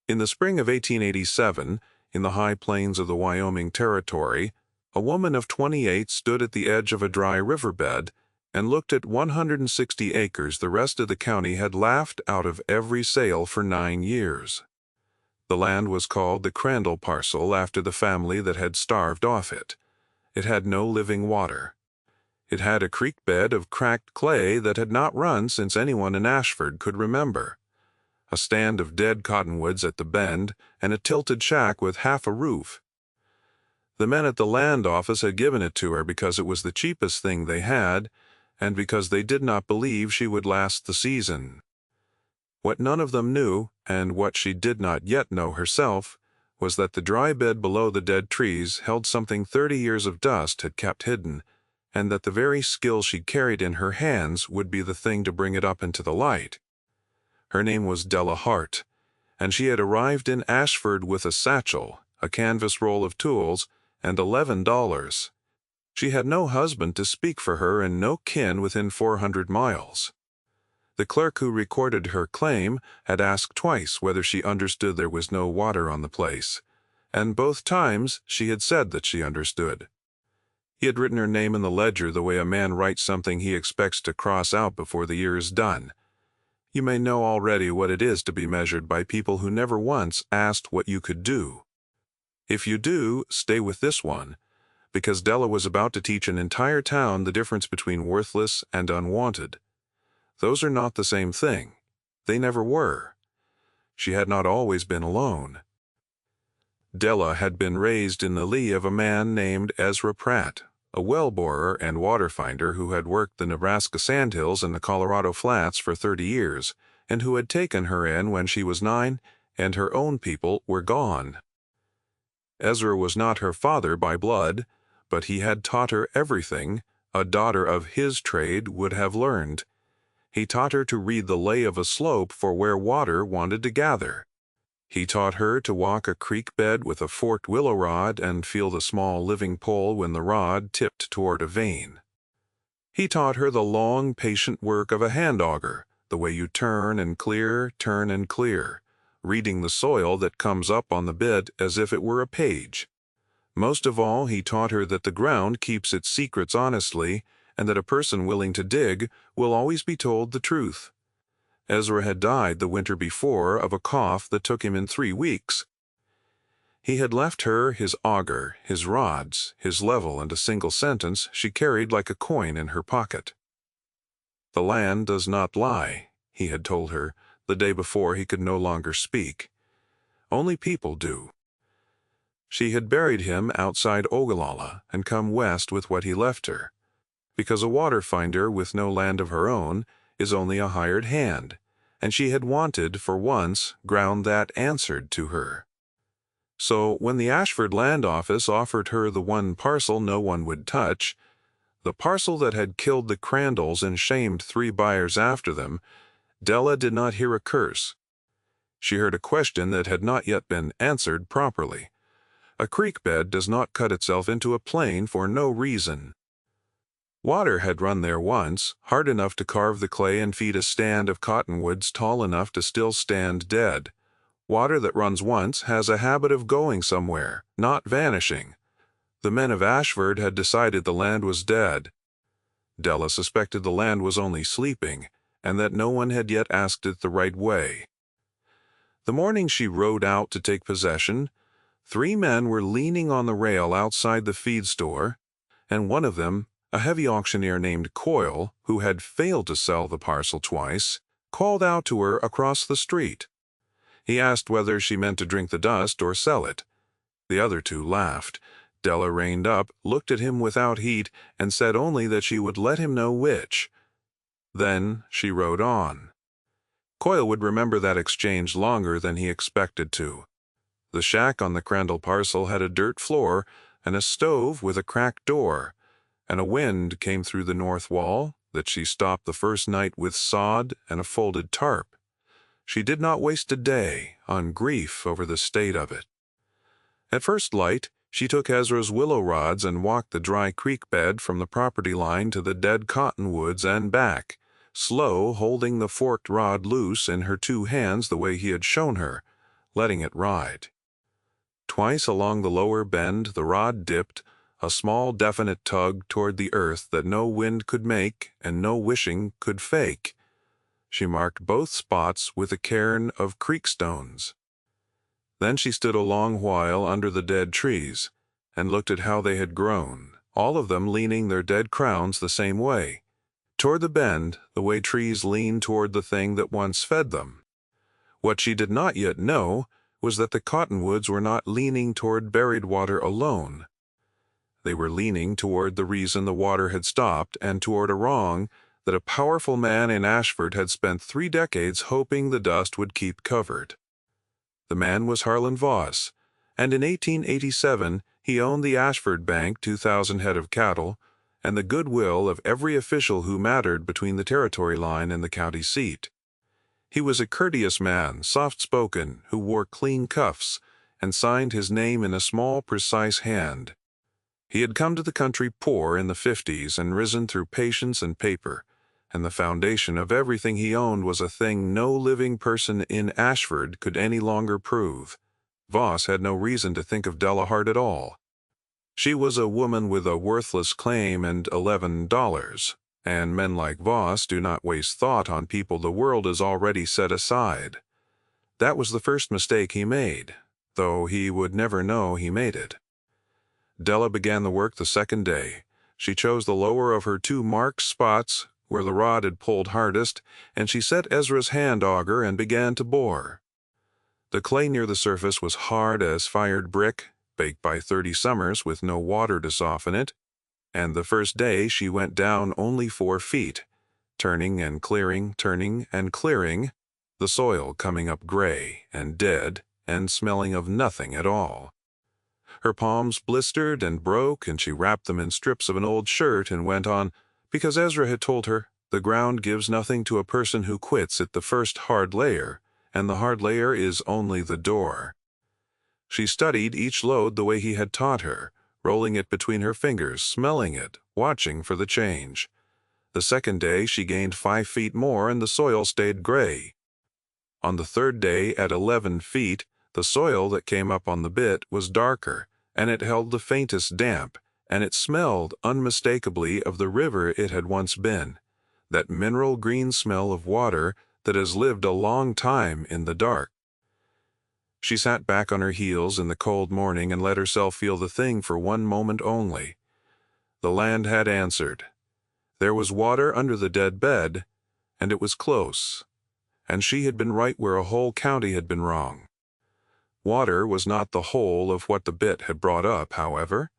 In the spring of 1887, in the high plains of the Wyoming Territory, a woman of 28 stood at the edge of a dry riverbed and looked at 160 acres the rest of the county had laughed out of every sale for 9 years. The land was called the Crandall parcel after the family that had starved off it. It had no living water. It had a creek bed of cracked clay that had not run since anyone in Ashford could remember, a stand of dead cottonwoods at the bend, and a tilted shack with half a roof. The men at the land office had given it to her because it was the cheapest thing they had, and because they did not believe she would last the season. What none of them knew, and what she did not yet know herself, was that the dry bed below the dead trees held something 30 years of dust had kept hidden, and that the very skill she carried in her hands would be the thing to bring it up into the light. Her name was Della Hart, and she had arrived in Ashford with a satchel, a canvas roll of tools, and $11. She had no husband to speak for her and no kin within 400 miles. The clerk who recorded her claim had asked twice whether she understood there was no water on the place, and both times she had said that she understood. He had written her name in the ledger the way a man writes something he expects to cross out before the year is done. You may know already what it is to be measured by people who never once asked what you could do. If you do, stay with this one, because Della was about to teach an entire town the difference between worthless and unwanted. Those are not the same thing. They never were. She had not always been alone. Della had been raised in the lee of a man named Ezra Pratt, a well-borer and water finder who had worked the Nebraska sandhills and the Colorado flats for 30 years, and who had taken her in when she was 9 and her own people were gone. Ezra was not her father by blood, but he had taught her everything a daughter of his trade would have learned. He taught her to read the lay of a slope for where water wanted to gather. He taught her to walk a creek bed with a forked willow rod and feel the small living pole when the rod tipped toward a vein. He taught her the long, patient work of a hand auger, the way you turn and clear, reading the soil that comes up on the bit as if it were a page. Most of all, he taught her that the ground keeps its secrets honestly, and that a person willing to dig will always be told the truth. Ezra had died the winter before of a cough that took him in 3 weeks. He had left her his auger, his rods, his level, and a single sentence she carried like a coin in her pocket. "The land does not lie," he had told her the day before he could no longer speak. "Only people do." She had buried him outside Ogallala and come west with what he left her, because a water finder with no land of her own is only a hired hand, and she had wanted, for once, ground that answered to her. So when the Ashford Land Office offered her the one parcel no one would touch, the parcel that had killed the Crandalls and shamed 3 buyers after them, Della did not hear a curse. She heard a question that had not yet been answered properly. A creek bed does not cut itself into a plain for no reason. Water had run there once, hard enough to carve the clay and feed a stand of cottonwoods tall enough to still stand dead. Water that runs once has a habit of going somewhere, not vanishing. The men of Ashford had decided the land was dead. Della suspected the land was only sleeping, and that no one had yet asked it the right way. The morning she rode out to take possession, 3 men were leaning on the rail outside the feed store, and one of them, a heavy auctioneer named Coyle, who had failed to sell the parcel twice, called out to her across the street. He asked whether she meant to drink the dust or sell it. The other 2 laughed. Della reined up, looked at him without heat, and said only that she would let him know which. Then she rode on. Coyle would remember that exchange longer than he expected to. The shack on the Crandall parcel had a dirt floor and a stove with a cracked door, and a wind came through the north wall that she stopped the first night with sod and a folded tarp. She did not waste a day on grief over the state of it. At first light, she took Ezra's willow rods and walked the dry creek bed from the property line to the dead cottonwoods and back, slow, holding the forked rod loose in her 2 hands the way he had shown her, letting it ride. Twice along the lower bend the rod dipped, a small definite tug toward the earth that no wind could make and no wishing could fake. She marked both spots with a cairn of creek stones. Then she stood a long while under the dead trees, and looked at how they had grown, all of them leaning their dead crowns the same way, toward the bend, the way trees lean toward the thing that once fed them. What she did not yet know was that the cottonwoods were not leaning toward buried water alone. They were leaning toward the reason the water had stopped and toward a wrong that a powerful man in Ashford had spent 3 decades hoping the dust would keep covered. The man was Harlan Voss, and in 1887 he owned the Ashford Bank, 2,000 head of cattle, and the goodwill of every official who mattered between the territory line and the county seat. He was a courteous man, soft-spoken, who wore clean cuffs, and signed his name in a small, precise hand. He had come to the country poor in the 50s and risen through patience and paper, and the foundation of everything he owned was a thing no living person in Ashford could any longer prove. Voss had no reason to think of Della Hart at all. She was a woman with a worthless claim and $11, and men like Voss do not waste thought on people the world has already set aside. That was the first mistake he made, though he would never know he made it. Della began the work the second day. She chose the lower of her 2 marked spots where the rod had pulled hardest, and she set Ezra's hand auger and began to bore. The clay near the surface was hard as fired brick, baked by 30 summers with no water to soften it, and the first day she went down only 4 feet, turning and clearing, the soil coming up gray and dead and smelling of nothing at all. Her palms blistered and broke, and she wrapped them in strips of an old shirt and went on, because Ezra had told her, the ground gives nothing to a person who quits at the first hard layer, and the hard layer is only the door. She studied each load the way he had taught her, rolling it between her fingers, smelling it, watching for the change. The second day she gained 5 feet more and the soil stayed gray. On the third day, at 11 feet, the soil that came up on the bit was darker, and it held the faintest damp, and it smelled unmistakably of the river it had once been, that mineral green smell of water that has lived a long time in the dark. She sat back on her heels in the cold morning and let herself feel the thing for 1 moment only. The land had answered. There was water under the dead bed, and it was close, and she had been right where a whole county had been wrong. Water was not the whole of what the bit had brought up, however.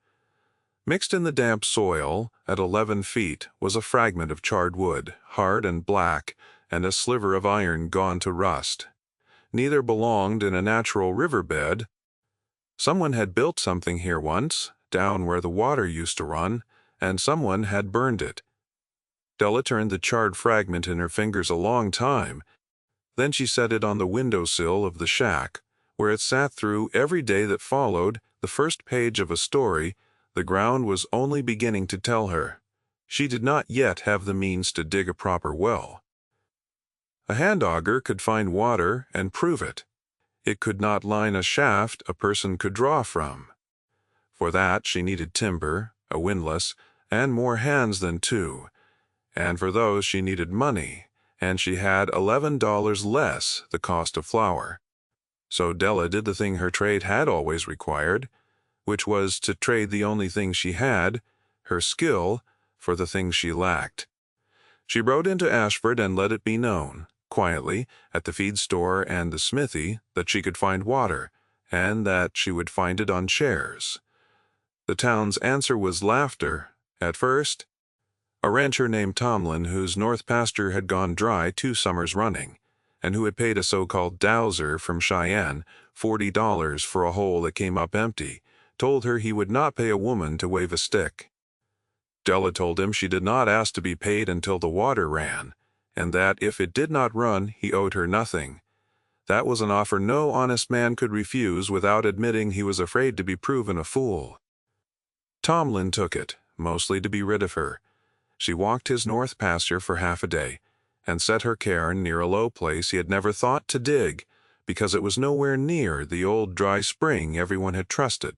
Mixed in the damp soil, at 11 feet, was a fragment of charred wood, hard and black, and a sliver of iron gone to rust. Neither belonged in a natural riverbed. Someone had built something here once, down where the water used to run, and someone had burned it. Della turned the charred fragment in her fingers a long time. Then she set it on the windowsill of the shack, where it sat through every day that followed, the first page of a story the ground was only beginning to tell her. She did not yet have the means to dig a proper well. A hand auger could find water and prove it. It could not line a shaft a person could draw from. For that she needed timber, a windlass, and more hands than 2. And for those she needed money, and she had $11 less the cost of flour. So Della did the thing her trade had always required, which was to trade the only thing she had, her skill, for the thing she lacked. She rode into Ashford and let it be known, quietly, at the feed store and the smithy, that she could find water, and that she would find it on shares. The town's answer was laughter, at first. A rancher named Tomlin, whose north pasture had gone dry 2 summers running, and who had paid a so-called dowser from Cheyenne $40 for a hole that came up empty, told her he would not pay a woman to wave a stick. Della told him she did not ask to be paid until the water ran, and that if it did not run, he owed her nothing. That was an offer no honest man could refuse without admitting he was afraid to be proven a fool. Tomlin took it, mostly to be rid of her. She walked his north pasture for half a day, and set her cairn near a low place he had never thought to dig, because it was nowhere near the old dry spring everyone had trusted.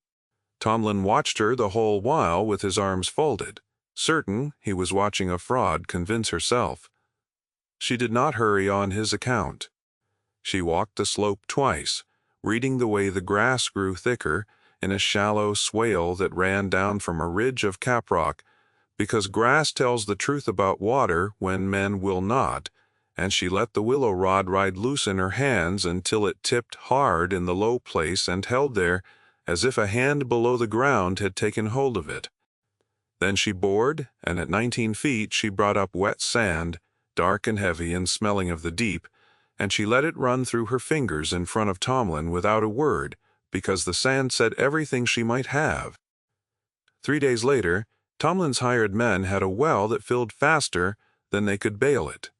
Tomlin watched her the whole while with his arms folded, certain he was watching a fraud convince herself. She did not hurry on his account. She walked the slope twice, reading the way the grass grew thicker in a shallow swale that ran down from a ridge of caprock, because grass tells the truth about water when men will not, and she let the willow rod ride loose in her hands until it tipped hard in the low place and held there as if a hand below the ground had taken hold of it. Then she bored, and at 19 feet she brought up wet sand, dark and heavy and smelling of the deep, and she let it run through her fingers in front of Tomlin without a word, because the sand said everything she might have. 3 days later, Tomlin's hired men had a well that filled faster than they could bale it.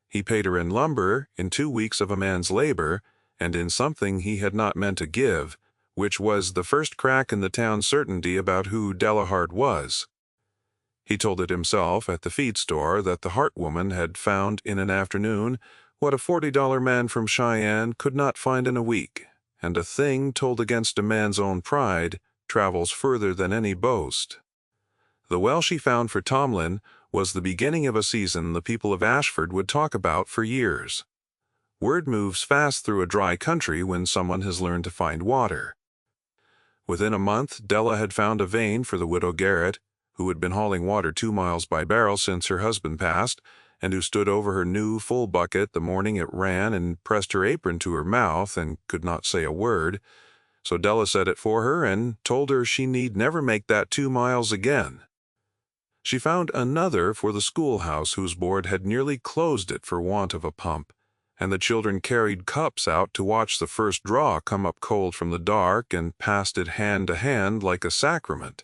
He paid her in lumber, in 2 weeks of a man's labor, and in something he had not meant to give, which was the first crack in the town's certainty about who Delahart was. He told it himself at the feed store that the Hart woman had found in an afternoon what a $40 man from Cheyenne could not find in a week, and a thing told against a man's own pride travels further than any boast. The well she found for Tomlin was the beginning of a season the people of Ashford would talk about for years. Word moves fast through a dry country when someone has learned to find water. Within a month, Della had found a vein for the widow Garrett, who had been hauling water 2 miles by barrel since her husband passed, and who stood over her new full bucket the morning it ran and pressed her apron to her mouth and could not say a word. So Della said it for her and told her she need never make that 2 miles again. She found another for the schoolhouse whose board had nearly closed it for want of a pump, and the children carried cups out to watch the first draw come up cold from the dark and passed it hand to hand like a sacrament.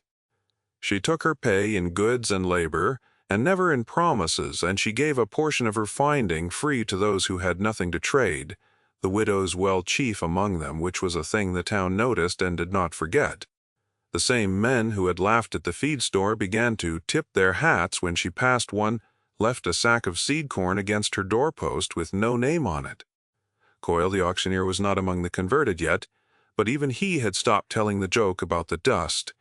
She took her pay in goods and labor, and never in promises, and she gave a portion of her finding free to those who had nothing to trade, the widow's well chief among them, which was a thing the town noticed and did not forget. The same men who had laughed at the feed store began to tip their hats when she passed one, left a sack of seed corn against her doorpost with no name on it. Coyle the auctioneer was not among the converted yet, but even he had stopped telling the joke about the dust,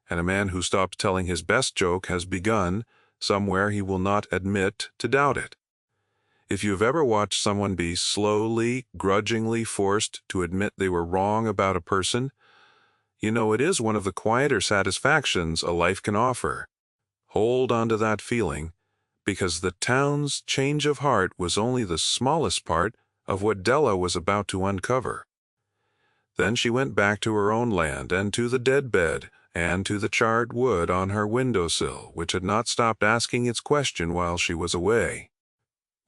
and a man who stops telling his best joke has begun, somewhere he will not admit, to doubt it. If you have ever watched someone be slowly, grudgingly forced to admit they were wrong about a person, you know it is one of the quieter satisfactions a life can offer. Hold on to that feeling, because the town's change of heart was only the smallest part of what Della was about to uncover. Then she went back to her own land and to the dead bed and to the charred wood on her windowsill, which had not stopped asking its question while she was away.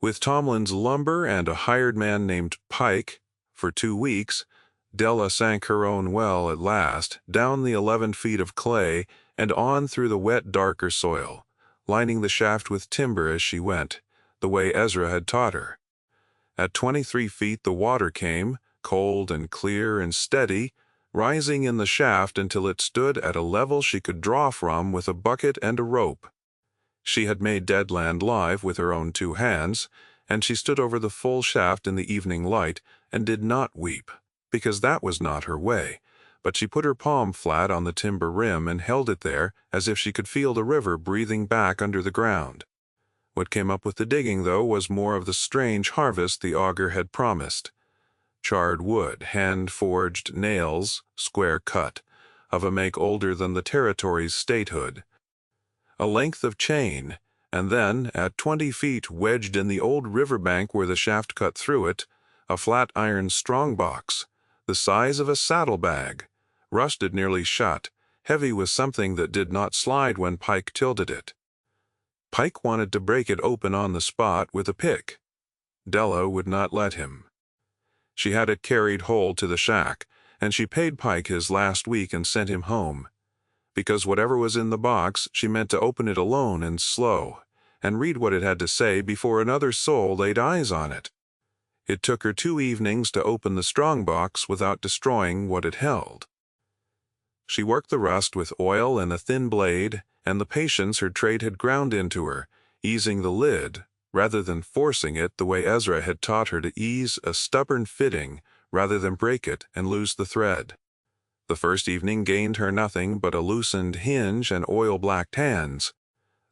With Tomlin's lumber and a hired man named Pike, for 2 weeks, Della sank her own well at last, down the 11 feet of clay and on through the wet, darker soil, lining the shaft with timber as she went, the way Ezra had taught her. At 23 feet the water came, cold and clear and steady, rising in the shaft until it stood at a level she could draw from with a bucket and a rope. She had made dead land live with her own 2 hands, and she stood over the full shaft in the evening light and did not weep, because that was not her way, but she put her palm flat on the timber rim and held it there as if she could feel the river breathing back under the ground. What came up with the digging, though, was more of the strange harvest the augur had promised. Charred wood, hand-forged nails, square cut, of a make older than the territory's statehood. A length of chain, and then, at 20 feet wedged in the old riverbank where the shaft cut through it, a flat iron strongbox, the size of a saddlebag, rusted nearly shut, heavy with something that did not slide when Pike tilted it. Pike wanted to break it open on the spot with a pick. Della would not let him. She had it carried whole to the shack, and she paid Pike his last week and sent him home, because whatever was in the box, she meant to open it alone and slow, and read what it had to say before another soul laid eyes on it. It took her 2 evenings to open the strongbox without destroying what it held. She worked the rust with oil and a thin blade, and the patience her trade had ground into her, easing the lid, rather than forcing it the way Ezra had taught her to ease a stubborn fitting, rather than break it and lose the thread. The first evening gained her nothing but a loosened hinge and oil-blacked hands.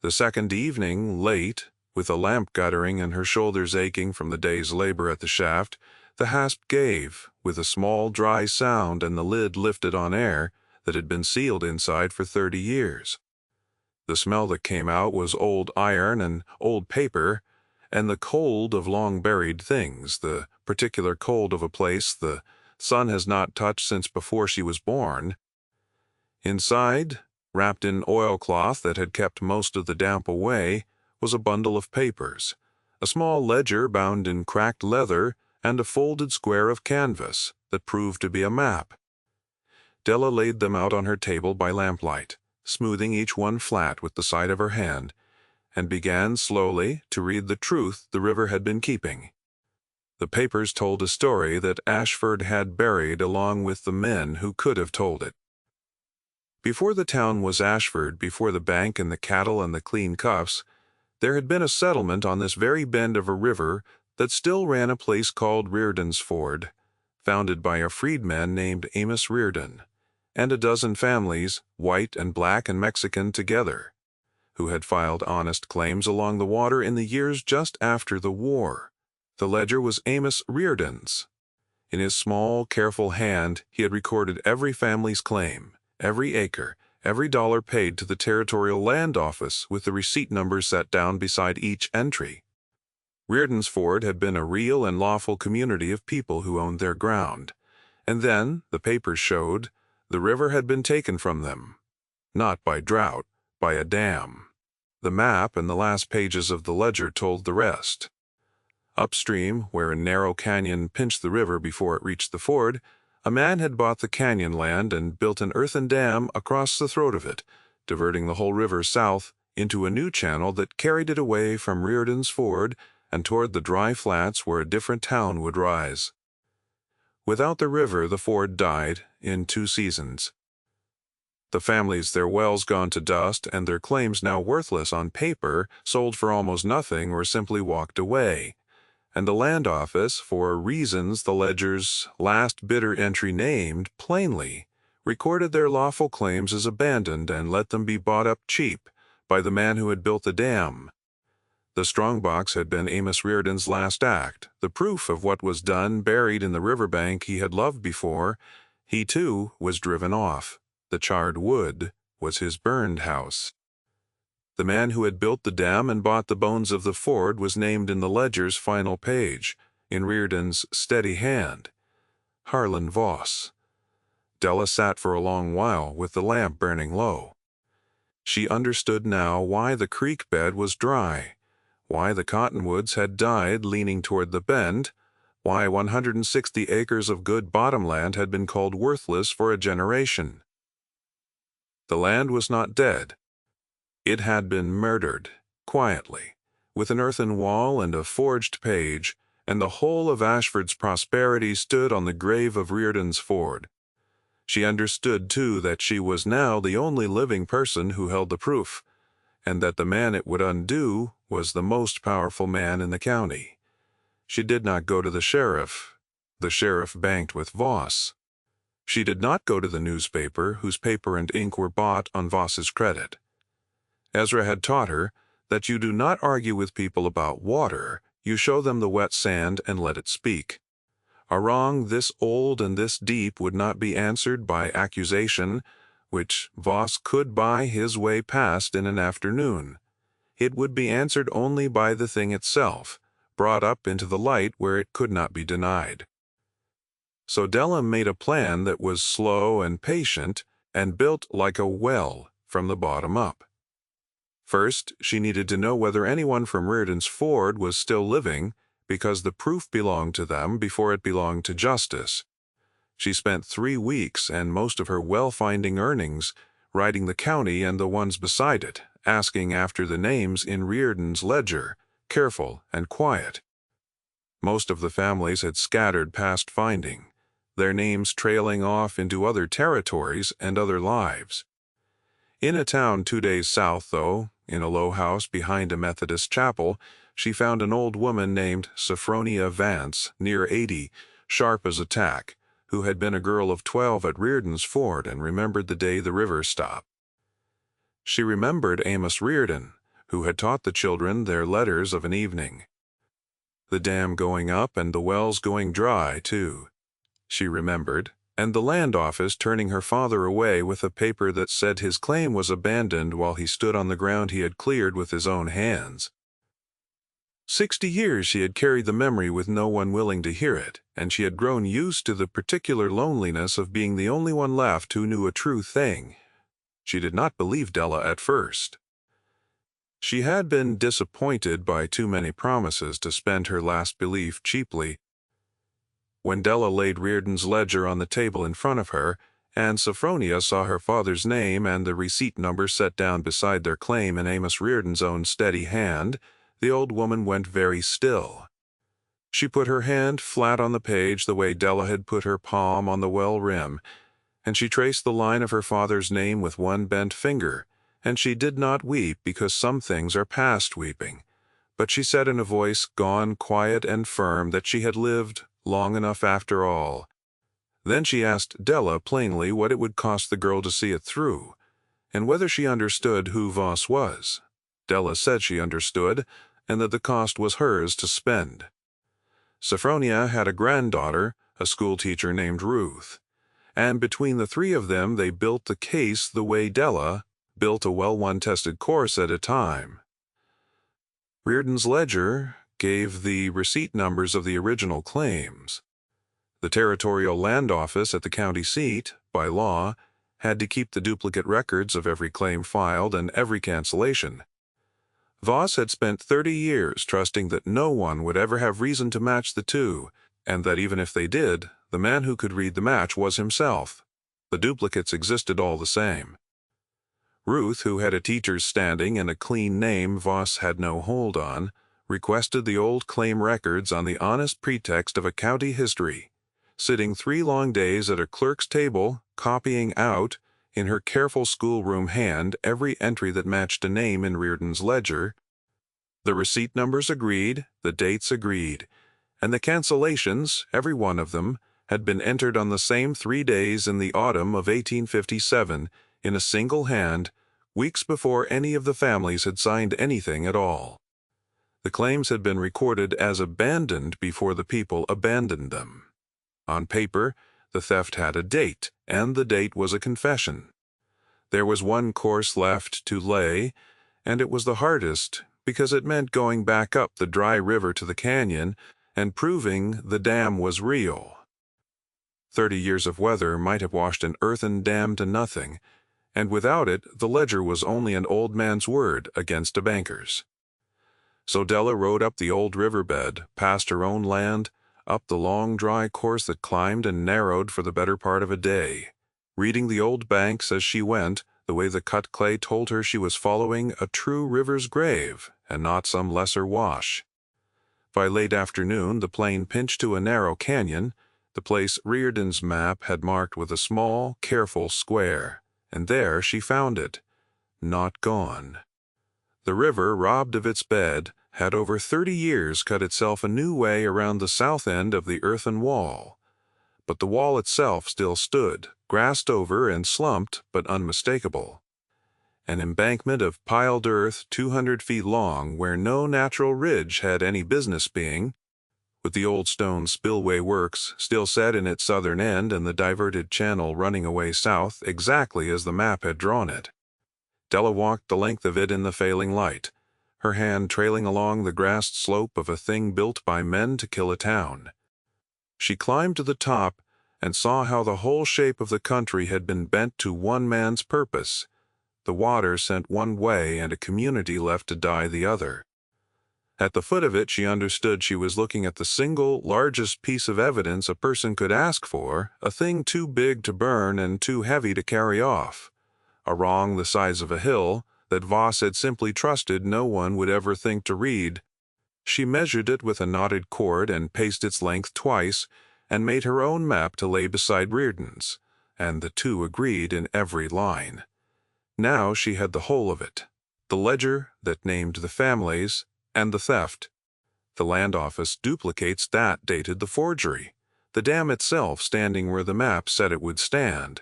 The second evening, late, with the lamp guttering and her shoulders aching from the day's labor at the shaft, the hasp gave, with a small dry sound, and the lid lifted on air that had been sealed inside for 30 years. The smell that came out was old iron and old paper, and the cold of long-buried things, the particular cold of a place the sun has not touched since before she was born. Inside, wrapped in oilcloth that had kept most of the damp away, was a bundle of papers, a small ledger bound in cracked leather, and a folded square of canvas that proved to be a map. Della laid them out on her table by lamplight, smoothing each one flat with the side of her hand, and began slowly to read the truth the river had been keeping. The papers told a story that Ashford had buried along with the men who could have told it. Before the town was Ashford, before the bank and the cattle and the clean cuffs, there had been a settlement on this very bend of a river that still ran, a place called Reardon's Ford, founded by a freedman named Amos Reardon, and a dozen families, white and black and Mexican together, who had filed honest claims along the water in the years just after the war. The ledger was Amos Reardon's. In his small, careful hand he had recorded every family's claim, every acre, every dollar paid to the Territorial Land Office, with the receipt numbers set down beside each entry. Reardon's Ford had been a real and lawful community of people who owned their ground, and then, the papers showed, the river had been taken from them. Not by drought, by a dam. The map and the last pages of the ledger told the rest. Upstream, where a narrow canyon pinched the river before it reached the ford, a man had bought the canyon land and built an earthen dam across the throat of it, diverting the whole river south into a new channel that carried it away from Reardon's Ford and toward the dry flats where a different town would rise. Without the river, the ford died in 2 seasons. The families, their wells gone to dust and their claims now worthless on paper, sold for almost nothing or simply walked away, and the land office, for reasons the ledger's last bitter entry named plainly, recorded their lawful claims as abandoned and let them be bought up cheap by the man who had built the dam. The strongbox had been Amos Reardon's last act, the proof of what was done, buried in the riverbank he had loved before. He, too, was driven off. The charred wood was his burned house. The man who had built the dam and bought the bones of the ford was named in the ledger's final page, in Reardon's steady hand, Harlan Voss. Della sat for a long while with the lamp burning low. She understood now why the creek bed was dry, why the cottonwoods had died leaning toward the bend, why 160 acres of good bottomland had been called worthless for a generation. The land was not dead. It had been murdered, quietly, with an earthen wall and a forged page, and the whole of Ashford's prosperity stood on the grave of Reardon's Ford. She understood, too, that she was now the only living person who held the proof, and that the man it would undo was the most powerful man in the county. She did not go to the sheriff. The sheriff banked with Voss. She did not go to the newspaper, whose paper and ink were bought on Voss's credit. Ezra had taught her that you do not argue with people about water, you show them the wet sand and let it speak. A wrong this old and this deep would not be answered by accusation, which Voss could buy his way past in an afternoon. It would be answered only by the thing itself, brought up into the light where it could not be denied. So Della made a plan that was slow and patient and built like a well from the bottom up. First, she needed to know whether anyone from Reardon's Ford was still living, because the proof belonged to them before it belonged to justice. She spent 3 weeks and most of her well-finding earnings riding the county and the ones beside it, asking after the names in Reardon's ledger, careful and quiet. Most of the families had scattered past finding, their names trailing off into other territories and other lives. In a town 2 days south, though, in a low house behind a Methodist chapel, she found an old woman named Sophronia Vance, near 80, sharp as a tack, who had been a girl of 12 at Reardon's Ford and remembered the day the river stopped. She remembered Amos Reardon, who had taught the children their letters of an evening. The dam going up and the wells going dry, too, she remembered, and the land office turning her father away with a paper that said his claim was abandoned while he stood on the ground he had cleared with his own hands. 60 years she had carried the memory with no one willing to hear it, and she had grown used to the particular loneliness of being the only one left who knew a true thing. She did not believe Della at first. She had been disappointed by too many promises to spend her last belief cheaply. When Della laid Reardon's ledger on the table in front of her, and Sophronia saw her father's name and the receipt number set down beside their claim in Amos Reardon's own steady hand, the old woman went very still. She put her hand flat on the page the way Della had put her palm on the well rim, and she traced the line of her father's name with one bent finger, and she did not weep because some things are past weeping, but she said in a voice gone quiet and firm that she had lived long enough after all. Then she asked Della plainly what it would cost the girl to see it through, and whether she understood who Voss was. Della said she understood, and that the cost was hers to spend. Sophronia had a granddaughter, a schoolteacher named Ruth, and between the three of them they built the case the way Della built a well-won tested course at a time. Reardon's ledger gave the receipt numbers of the original claims. The territorial land office at the county seat, by law, had to keep the duplicate records of every claim filed and every cancellation. Voss had spent 30 years trusting that no one would ever have reason to match the two, and that even if they did, the man who could read the match was himself. The duplicates existed all the same. Ruth, who had a teacher's standing and a clean name Voss had no hold on, requested the old claim records on the honest pretext of a county history, sitting 3 long days at a clerk's table, copying out, in her careful schoolroom hand, every entry that matched a name in Reardon's ledger. The receipt numbers agreed, the dates agreed, and the cancellations, every one of them, had been entered on the same 3 days in the autumn of 1857, in a single hand, weeks before any of the families had signed anything at all. The claims had been recorded as abandoned before the people abandoned them. On paper, the theft had a date, and the date was a confession. There was one course left to lay, and it was the hardest because it meant going back up the dry river to the canyon and proving the dam was real. 30 years of weather might have washed an earthen dam to nothing, and without it the ledger was only an old man's word against a banker's. So Della rode up the old riverbed, past her own land, up the long dry course that climbed and narrowed for the better part of a day, reading the old banks as she went, the way the cut clay told her she was following a true river's grave and not some lesser wash. By late afternoon the plain pinched to a narrow canyon, the place Reardon's map had marked with a small, careful square, and there she found it, not gone. The river, robbed of its bed, had over 30 years cut itself a new way around the south end of the earthen wall. But the wall itself still stood, grassed over and slumped but unmistakable. An embankment of piled earth 200 feet long where no natural ridge had any business being, with the old stone spillway works still set in its southern end and the diverted channel running away south exactly as the map had drawn it. Della walked the length of it in the failing light, her hand trailing along the grassed slope of a thing built by men to kill a town. She climbed to the top and saw how the whole shape of the country had been bent to one man's purpose, the water sent one way and a community left to die the other. At the foot of it she understood she was looking at the single largest piece of evidence a person could ask for, a thing too big to burn and too heavy to carry off, a wrong the size of a hill that Voss had simply trusted no one would ever think to read. She measured it with a knotted cord and paced its length twice, and made her own map to lay beside Reardon's, and the two agreed in every line. Now she had the whole of it, the ledger that named the families, and the theft. The land office duplicates that dated the forgery. the dam itself standing where the map said it would stand.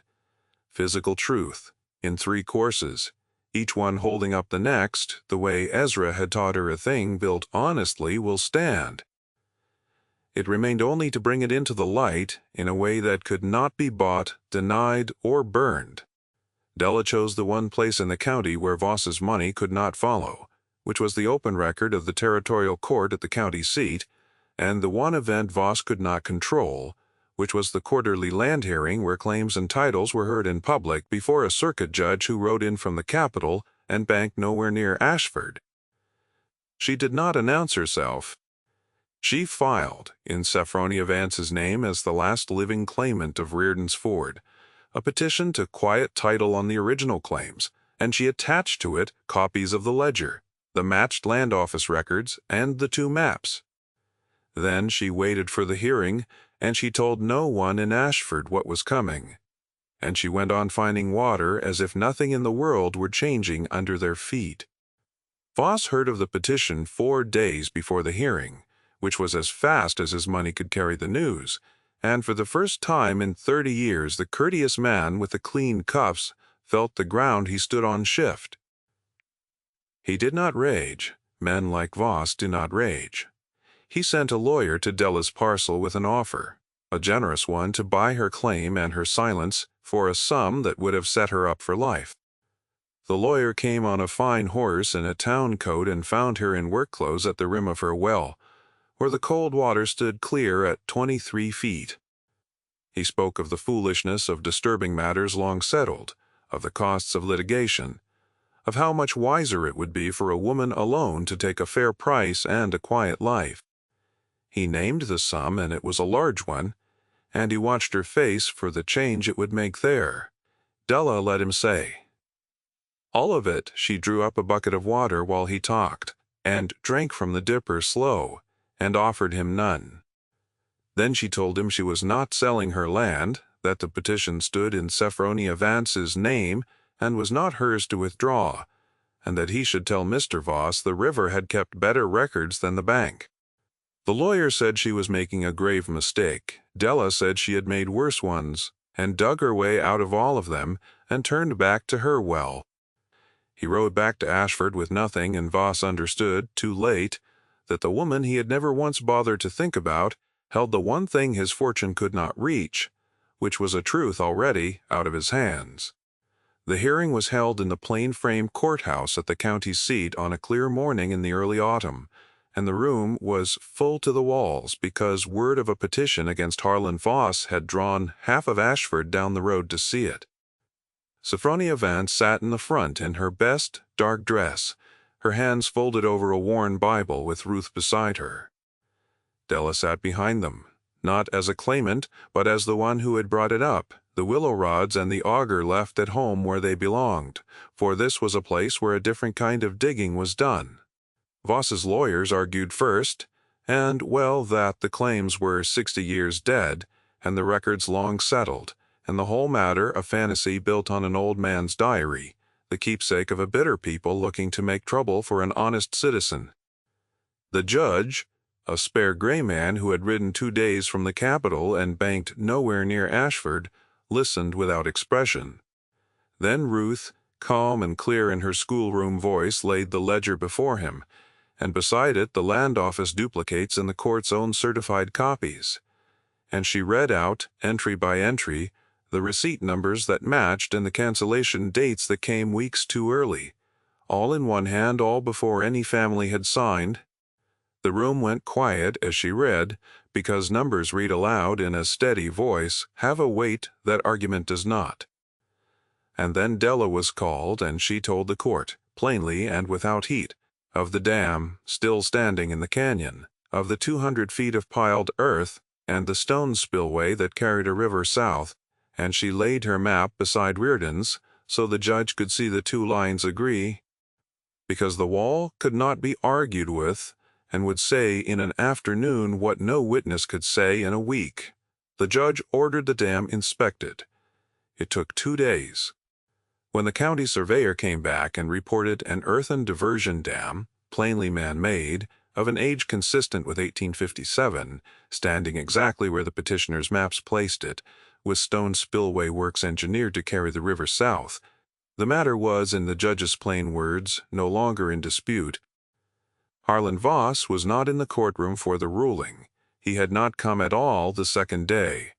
Physical truth, in 3 courses, each one holding up the next, the way Ezra had taught her a thing built honestly will stand. It remained only to bring it into the light in a way that could not be bought, denied, or burned. Della chose the one place in the county where Voss's money could not follow, which was the open record of the territorial court at the county seat, and the one event Voss could not control, which was the quarterly land hearing where claims and titles were heard in public before a circuit judge who rode in from the capital and banked nowhere near Ashford. She did not announce herself. She filed in Sophronia Vance's name as the last living claimant of Reardon's Ford, a petition to quiet title on the original claims, and she attached to it copies of the ledger, the matched land office records, and the 2 maps. Then she waited for the hearing, and she told no one in Ashford what was coming. And she went on finding water as if nothing in the world were changing under their feet. Voss heard of the petition 4 days before the hearing, which was as fast as his money could carry the news, and for the first time in 30 years the courteous man with the clean cuffs felt the ground he stood on shift. He did not rage. Men like Voss do not rage. He sent a lawyer to Della's parcel with an offer, a generous one, to buy her claim and her silence for a sum that would have set her up for life. The lawyer came on a fine horse in a town coat and found her in work clothes at the rim of her well, where the cold water stood clear at 23 feet. He spoke of the foolishness of disturbing matters long settled, of the costs of litigation, of how much wiser it would be for a woman alone to take a fair price and a quiet life. He named the sum, and it was a large one, and he watched her face for the change it would make there. Della let him say. All of it. She drew up a bucket of water while he talked, and drank from the dipper slow, and offered him none. Then she told him she was not selling her land, that the petition stood in Sophronia Vance's name and was not hers to withdraw, and that he should tell Mr. Voss the river had kept better records than the bank. The lawyer said she was making a grave mistake. Della said she had made worse ones, and dug her way out of all of them, and turned back to her well. He rode back to Ashford with nothing, and Voss understood, too late, that the woman he had never once bothered to think about held the one thing his fortune could not reach, which was a truth already out of his hands. The hearing was held in the plain-frame courthouse at the county seat on a clear morning in the early autumn, and the room was full to the walls because word of a petition against Harlan Voss had drawn half of Ashford down the road to see it. Sophronia Vance sat in the front in her best dark dress, her hands folded over a worn Bible with Ruth beside her. Della sat behind them, not as a claimant, but as the one who had brought it up, the willow rods and the auger left at home where they belonged, for this was a place where a different kind of digging was done. Voss's lawyers argued first, and, well, that the claims were 60 years dead, and the records long settled, and the whole matter a fantasy built on an old man's diary, the keepsake of a bitter people looking to make trouble for an honest citizen. The judge, a spare gray man who had ridden 2 days from the capital and banked nowhere near Ashford, listened without expression. Then Ruth, calm and clear in her schoolroom voice, laid the ledger before him, and beside it the land office duplicates and the court's own certified copies. And she read out, entry by entry, the receipt numbers that matched and the cancellation dates that came weeks too early, all in one hand, all before any family had signed. The room went quiet as she read, because numbers read aloud in a steady voice have a weight that argument does not. And then Della was called, and she told the court, plainly and without heat, of the dam still standing in the canyon, of the 200 feet of piled earth, and the stone spillway that carried a river south, and she laid her map beside Reardon's, so the judge could see the 2 lines agree, because the wall could not be argued with, and would say in an afternoon what no witness could say in a week. The judge ordered the dam inspected. It took 2 days. When the county surveyor came back and reported an earthen diversion dam, plainly man-made, of an age consistent with 1857, standing exactly where the petitioner's maps placed it, with stone spillway works engineered to carry the river south. The matter was, in the judge's plain words, no longer in dispute. Harlan Voss was not in the courtroom for the ruling. He had not come at all the second day.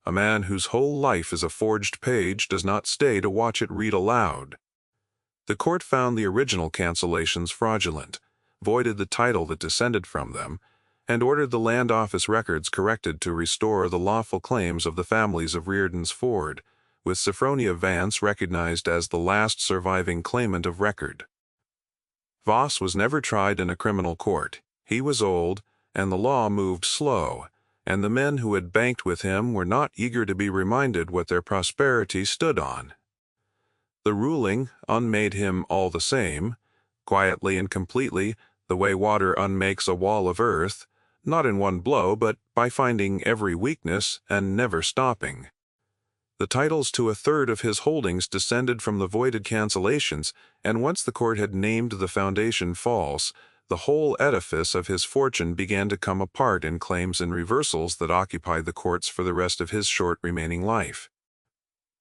A man whose whole life is a forged page does not stay to watch it read aloud. The court found the original cancellations fraudulent, voided the title that descended from them, and ordered the land office records corrected to restore the lawful claims of the families of Reardon's Ford, with Sophronia Vance recognized as the last surviving claimant of record. Voss was never tried in a criminal court. He was old, and the law moved slow, and the men who had banked with him were not eager to be reminded what their prosperity stood on. The ruling unmade him all the same, quietly and completely, the way water unmakes a wall of earth, not in one blow, but by finding every weakness and never stopping. The titles to a third of his holdings descended from the voided cancellations, and once the court had named the foundation false, the whole edifice of his fortune began to come apart in claims and reversals that occupied the courts for the rest of his short remaining life.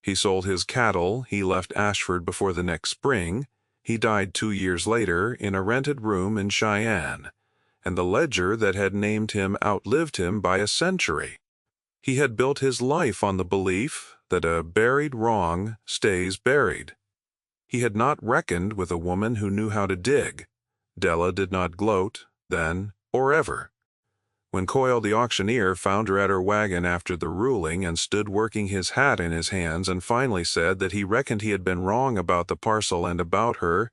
He sold his cattle, he left Ashford before the next spring, he died 2 years later in a rented room in Cheyenne, and the ledger that had named him outlived him by a century. He had built his life on the belief that a buried wrong stays buried. He had not reckoned with a woman who knew how to dig. Della did not gloat, then or ever. When Coyle the auctioneer found her at her wagon after the ruling and stood working his hat in his hands and finally said that he reckoned he had been wrong about the parcel and about her,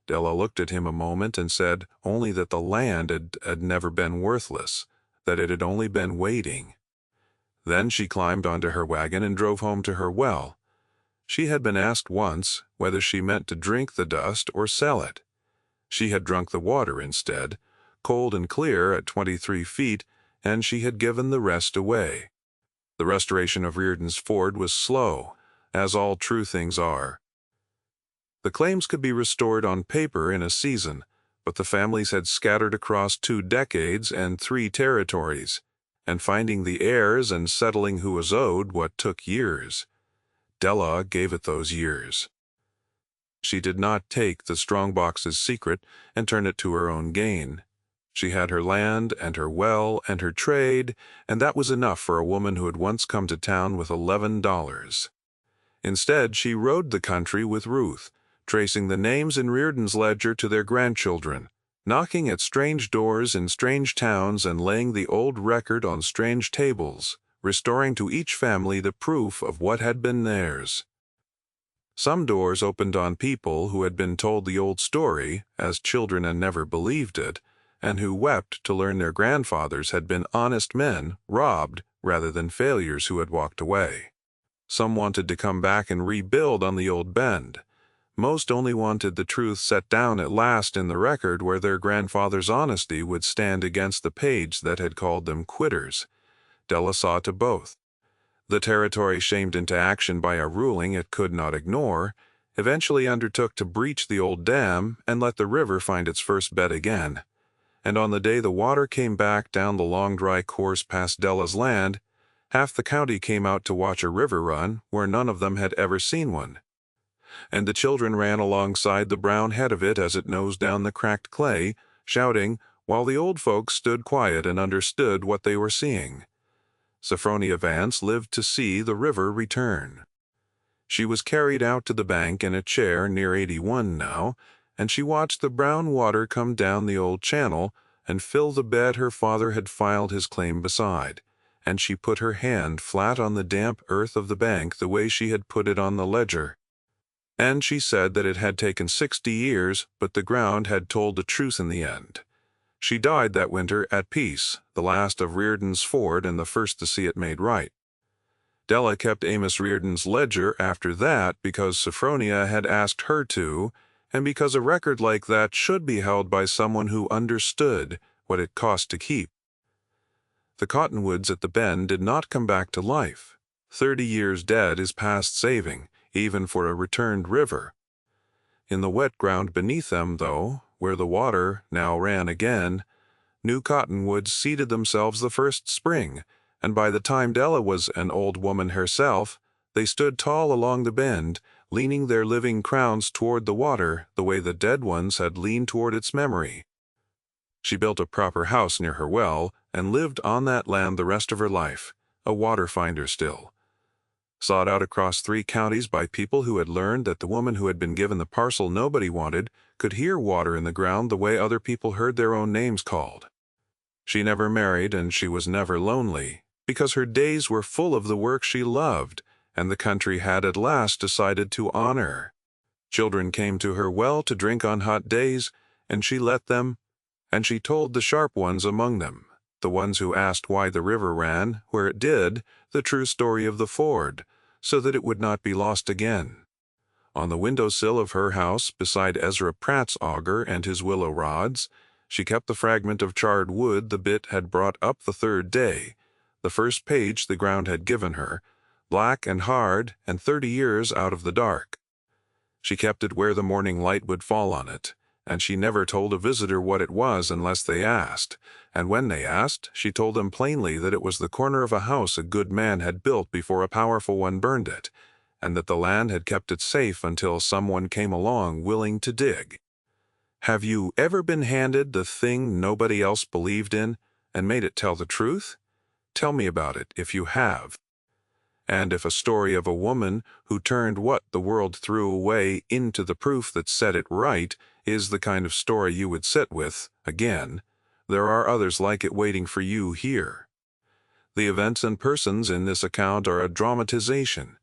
Della looked at him a moment and said only that the land had never been worthless, that it had only been waiting. Then she climbed onto her wagon and drove home to her well. She had been asked once whether she meant to drink the dust or sell it. She had drunk the water instead, cold and clear at 23 feet, and she had given the rest away. The restoration of Reardon's Ford was slow, as all true things are. The claims could be restored on paper in a season, but the families had scattered across 2 decades and 3 territories, and finding the heirs and settling who was owed what took years. Della gave it those years. She did not take the strongbox's secret and turn it to her own gain. She had her land and her well and her trade, and that was enough for a woman who had once come to town with $11. Instead, she rode the country with Ruth, tracing the names in Reardon's ledger to their grandchildren, knocking at strange doors in strange towns and laying the old record on strange tables, restoring to each family the proof of what had been theirs. Some doors opened on people who had been told the old story as children and never believed it, and who wept to learn their grandfathers had been honest men, robbed rather than failures who had walked away. Some wanted to come back and rebuild on the old bend. Most only wanted the truth set down at last in the record where their grandfather's honesty would stand against the page that had called them quitters. Della saw to both. The territory, shamed into action by a ruling it could not ignore, eventually undertook to breach the old dam and let the river find its first bed again. And on the day the water came back down the long dry course past Della's land, half the county came out to watch a river run where none of them had ever seen one. And the children ran alongside the brown head of it as it nosed down the cracked clay, shouting, while the old folks stood quiet and understood what they were seeing. Sophronia Vance lived to see the river return. She was carried out to the bank in a chair near 81 now, and she watched the brown water come down the old channel and fill the bed her father had filed his claim beside, and she put her hand flat on the damp earth of the bank the way she had put it on the ledger. And she said that it had taken 60 years, but the ground had told a truce in the end. She died that winter at peace, the last of Reardon's Ford and the first to see it made right. Della kept Amos Reardon's ledger after that because Sophronia had asked her to, and because a record like that should be held by someone who understood what it cost to keep. The cottonwoods at the bend did not come back to life. 30 years dead is past saving, even for a returned river. In the wet ground beneath them, though, where the water now ran again, new cottonwoods seeded themselves the first spring, and by the time Della was an old woman herself, they stood tall along the bend, leaning their living crowns toward the water the way the dead ones had leaned toward its memory. She built a proper house near her well and lived on that land the rest of her life, a water finder still. Sought out across 3 counties by people who had learned that the woman who had been given the parcel nobody wanted could hear water in the ground the way other people heard their own names called. She never married, and she was never lonely, because her days were full of the work she loved, and the country had at last decided to honor. Children came to her well to drink on hot days, and she let them, and she told the sharp ones among them, the ones who asked why the river ran where it did, the true story of the ford, so that it would not be lost again. On the windowsill of her house, beside Ezra Pratt's auger and his willow rods, she kept the fragment of charred wood the bit had brought up the 3rd day, the first page the ground had given her, black and hard and 30 years out of the dark. She kept it where the morning light would fall on it, and she never told a visitor what it was unless they asked, and when they asked, she told them plainly that it was the corner of a house a good man had built before a powerful one burned it, and that the land had kept it safe until someone came along willing to dig. Have you ever been handed the thing nobody else believed in and made it tell the truth? Tell me about it if you have. And if a story of a woman who turned what the world threw away into the proof that set it right is the kind of story you would sit with, again, there are others like it waiting for you here. The events and persons in this account are a dramatization,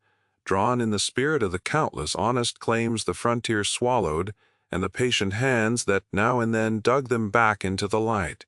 drawn in the spirit of the countless honest claims the frontier swallowed and the patient hands that now and then dug them back into the light.